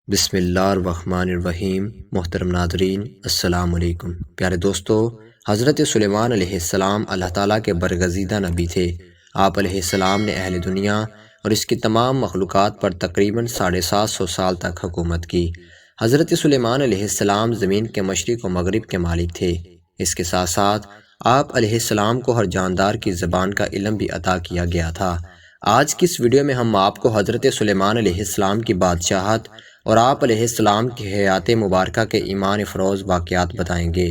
بسم اللہ الرحمن الرحیم۔ محترم ناظرین السلام علیکم۔ پیارے دوستو، حضرت سلیمان علیہ السلام اللہ تعالیٰ کے برگزیدہ نبی تھے۔ آپ علیہ السلام نے اہل دنیا اور اس کی تمام مخلوقات پر تقریباً 750 سال تک حکومت کی۔ حضرت سلیمان علیہ السلام زمین کے مشرق و مغرب کے مالک تھے۔ اس کے ساتھ ساتھ آپ علیہ السلام کو ہر جاندار کی زبان کا علم بھی عطا کیا گیا تھا۔ آج کی اس ویڈیو میں ہم آپ کو حضرت سلیمان علیہ السلام کی بادشاہت اور آپ علیہ السلام کی حیات مبارکہ کے ایمان افروز واقعات بتائیں گے۔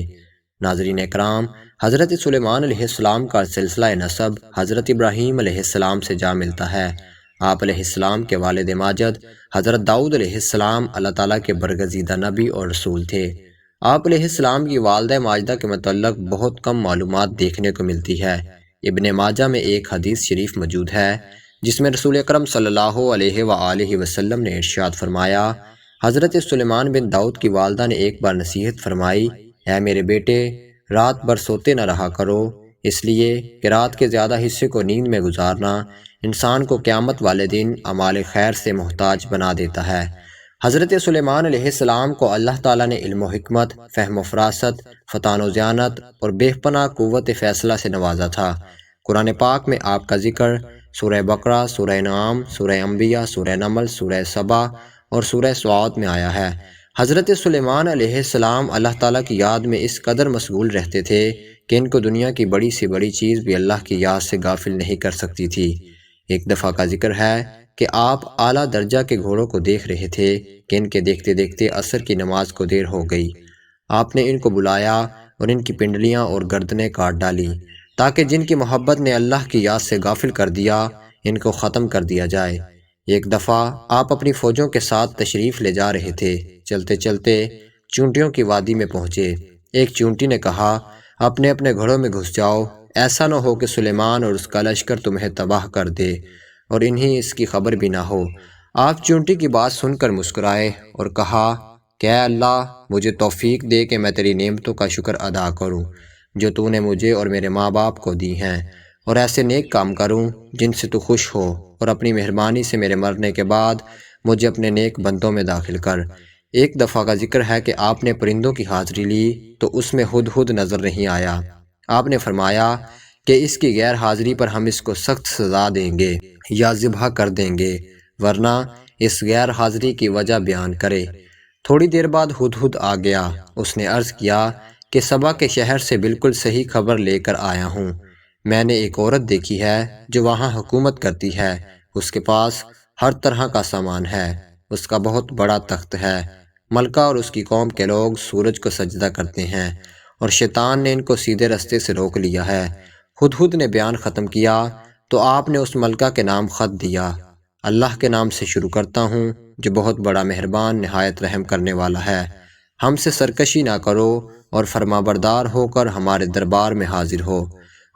ناظرین اکرام، حضرت سلیمان علیہ السلام کا سلسلہ نسب حضرت ابراہیم علیہ السلام سے جا ملتا ہے۔ آپ علیہ السلام کے والد ماجد حضرت داؤد علیہ السلام اللہ تعالیٰ کے برگزیدہ نبی اور رسول تھے۔ آپ علیہ السلام کی والدہ ماجدہ کے متعلق بہت کم معلومات دیکھنے کو ملتی ہے۔ ابن ماجہ میں ایک حدیث شریف موجود ہے جس میں رسول اکرم صلی اللہ علیہ وآلہ وسلم نے ارشاد فرمایا، حضرت سلیمان بن داؤد کی والدہ نے ایک بار نصیحت فرمائی، اے میرے بیٹے، رات بھر سوتے نہ رہا کرو، اس لیے کہ رات کے زیادہ حصے کو نیند میں گزارنا انسان کو قیامت والے دن اعمال خیر سے محتاج بنا دیتا ہے۔ حضرت سلیمان علیہ السلام کو اللہ تعالیٰ نے علم و حکمت، فہم و فراست، فطان و ذہانت اور بے پناہ قوت فیصلہ سے نوازا تھا۔ قرآن پاک میں آپ کا ذکر سورہ بقرہ، سورہ انعام، سورہ انبیاء، سورہ نمل، سورہ سبا اور سورہ سعاد میں آیا ہے۔ حضرت سلیمان علیہ السلام اللہ تعالیٰ کی یاد میں اس قدر مشغول رہتے تھے کہ ان کو دنیا کی بڑی سے بڑی چیز بھی اللہ کی یاد سے غافل نہیں کر سکتی تھی۔ ایک دفعہ کا ذکر ہے کہ آپ اعلیٰ درجہ کے گھوڑوں کو دیکھ رہے تھے کہ ان کے دیکھتے دیکھتے عصر کی نماز کو دیر ہو گئی۔ آپ نے ان کو بلایا اور ان کی پنڈلیاں اور گردنیں کاٹ ڈالیں تاکہ جن کی محبت نے اللہ کی یاد سے غافل کر دیا ان کو ختم کر دیا جائے۔ ایک دفعہ آپ اپنی فوجوں کے ساتھ تشریف لے جا رہے تھے۔ چلتے چلتے چونٹیوں کی وادی میں پہنچے۔ ایک چونٹی نے کہا، اپنے اپنے گھروں میں گھس جاؤ، ایسا نہ ہو کہ سلیمان اور اس کا لشکر تمہیں تباہ کر دے اور انہیں اس کی خبر بھی نہ ہو۔ آپ چونٹی کی بات سن کر مسکرائے اور کہا کہ اے اللہ، مجھے توفیق دے کہ میں تیری نعمتوں کا شکر ادا کروں جو تو نے مجھے اور میرے ماں باپ کو دی ہیں، اور ایسے نیک کام کروں جن سے تو خوش ہو، اور اپنی مہربانی سے میرے مرنے کے بعد مجھے اپنے نیک بندوں میں داخل کر۔ ایک دفعہ کا ذکر ہے کہ آپ نے پرندوں کی حاضری لی تو اس میں ہدہد نظر نہیں آیا۔ آپ نے فرمایا کہ اس کی غیر حاضری پر ہم اس کو سخت سزا دیں گے یا ذبح کر دیں گے، ورنہ اس غیر حاضری کی وجہ بیان کرے۔ تھوڑی دیر بعد ہدہد آ گیا۔ اس نے عرض کیا کہ سبا کے شہر سے بالکل صحیح خبر لے کر آیا ہوں۔ میں نے ایک عورت دیکھی ہے جو وہاں حکومت کرتی ہے، اس کے پاس ہر طرح کا سامان ہے، اس کا بہت بڑا تخت ہے۔ ملکہ اور اس کی قوم کے لوگ سورج کو سجدہ کرتے ہیں اور شیطان نے ان کو سیدھے رستے سے روک لیا ہے۔ ہدہد نے بیان ختم کیا تو آپ نے اس ملکہ کے نام خط دیا، اللہ کے نام سے شروع کرتا ہوں جو بہت بڑا مہربان نہایت رحم کرنے والا ہے۔ ہم سے سرکشی نہ کرو اور فرما بردار ہو کر ہمارے دربار میں حاضر ہو،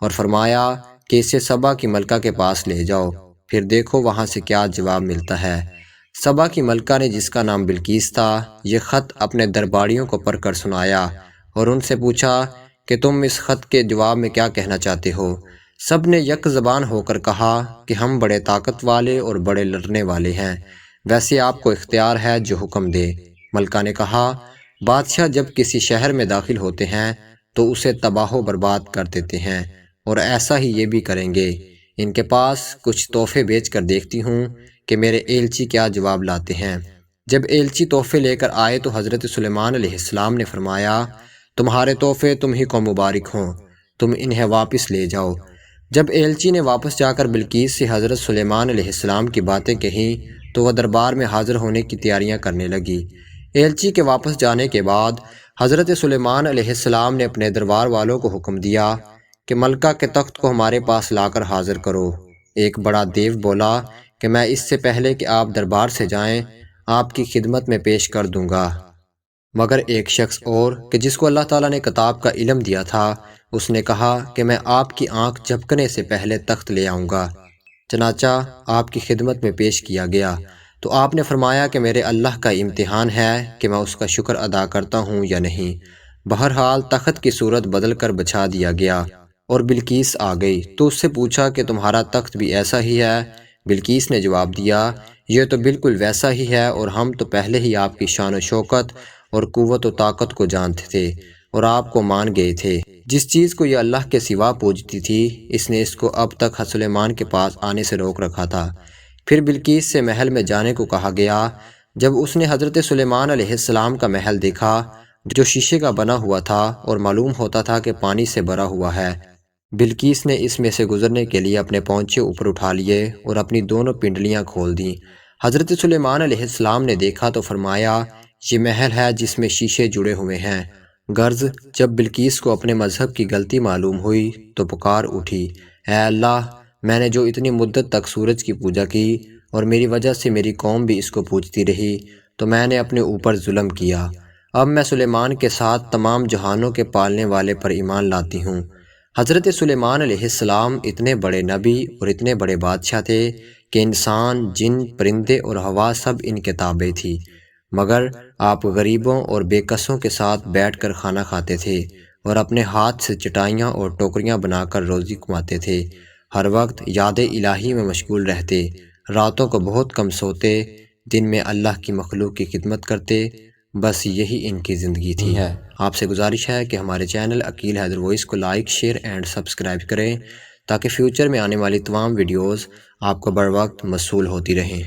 اور فرمایا کہ اسے سبا کی ملکہ کے پاس لے جاؤ، پھر دیکھو وہاں سے کیا جواب ملتا ہے۔ سبا کی ملکہ نے، جس کا نام بلقیس تھا، یہ خط اپنے درباریوں کو پڑھ کر سنایا اور ان سے پوچھا کہ تم اس خط کے جواب میں کیا کہنا چاہتے ہو؟ سب نے یک زبان ہو کر کہا کہ ہم بڑے طاقت والے اور بڑے لڑنے والے ہیں، ویسے آپ کو اختیار ہے جو حکم دے۔ ملکہ نے کہا، بادشاہ جب کسی شہر میں داخل ہوتے ہیں تو اسے تباہ و برباد کر دیتے ہیں، اور ایسا ہی یہ بھی کریں گے۔ ان کے پاس کچھ تحفے بیچ کر دیکھتی ہوں کہ میرے ایلچی کیا جواب لاتے ہیں۔ جب ایلچی تحفے لے کر آئے تو حضرت سلیمان علیہ السلام نے فرمایا، تمہارے تحفے تم ہی کو مبارک ہوں، تم انہیں واپس لے جاؤ۔ جب ایلچی نے واپس جا کر بلقیس سے حضرت سلیمان علیہ السلام کی باتیں کہیں تو وہ دربار میں حاضر ہونے کی تیاریاں کرنے لگی۔ ایلچی کے واپس جانے کے بعد حضرت سلیمان علیہ السلام نے اپنے دربار والوں کو حکم دیا کہ ملکہ کے تخت کو ہمارے پاس لا کر حاضر کرو۔ ایک بڑا دیو بولا کہ میں اس سے پہلے کہ آپ دربار سے جائیں آپ کی خدمت میں پیش کر دوں گا، مگر ایک شخص اور کہ جس کو اللہ تعالیٰ نے کتاب کا علم دیا تھا، اس نے کہا کہ میں آپ کی آنکھ جھپکنے سے پہلے تخت لے آؤں گا۔ چنانچہ آپ کی خدمت میں پیش کیا گیا تو آپ نے فرمایا کہ میرے اللہ کا امتحان ہے کہ میں اس کا شکر ادا کرتا ہوں یا نہیں۔ بہرحال تخت کی صورت بدل کر بچھا دیا گیا اور بلقیس آ گئی تو اس سے پوچھا کہ تمہارا تخت بھی ایسا ہی ہے؟ بلقیس نے جواب دیا، یہ تو بالکل ویسا ہی ہے، اور ہم تو پہلے ہی آپ کی شان و شوکت اور قوت و طاقت کو جانتے تھے اور آپ کو مان گئے تھے۔ جس چیز کو یہ اللہ کے سوا پوجتی تھی، اس نے اس کو اب تک سلیمان کے پاس آنے سے روک رکھا تھا۔ پھر بلقیس سے محل میں جانے کو کہا گیا۔ جب اس نے حضرت سلیمان علیہ السلام کا محل دیکھا جو شیشے کا بنا ہوا تھا اور معلوم ہوتا تھا کہ پانی سے بھرا ہوا ہے، بلقیس نے اس میں سے گزرنے کے لیے اپنے پونچے اوپر اٹھا لیے اور اپنی دونوں پنڈلیاں کھول دیں۔ حضرت سلیمان علیہ السلام نے دیکھا تو فرمایا، یہ محل ہے جس میں شیشے جڑے ہوئے ہیں۔ غرض جب بلقیس کو اپنے مذہب کی غلطی معلوم ہوئی تو پکار اٹھی، اے اللہ، میں نے جو اتنی مدت تک سورج کی پوجا کی اور میری وجہ سے میری قوم بھی اس کو پوجتی رہی، تو میں نے اپنے اوپر ظلم کیا۔ اب میں سلیمان کے ساتھ تمام جہانوں کے پالنے والے پر ایمان لاتی ہوں۔ حضرت سلیمان علیہ السلام اتنے بڑے نبی اور اتنے بڑے بادشاہ تھے کہ انسان، جن، پرندے اور ہوا سب ان کے تابع تھی، مگر آپ غریبوں اور بے کسوں کے ساتھ بیٹھ کر کھانا کھاتے تھے اور اپنے ہاتھ سے چٹائیاں اور ٹوکریاں بنا کر روزی کماتے تھے۔ ہر وقت یاد الہی میں مشغول رہتے، راتوں کو بہت کم سوتے، دن میں اللہ کی مخلوق کی خدمت کرتے، بس یہی ان کی زندگی تھی۔ آپ سے گزارش ہے کہ ہمارے چینل عقیل حیدر وائس کو لائک، شیئر اینڈ سبسکرائب کریں تاکہ فیوچر میں آنے والی تمام ویڈیوز آپ کو بر وقت موصول ہوتی رہیں۔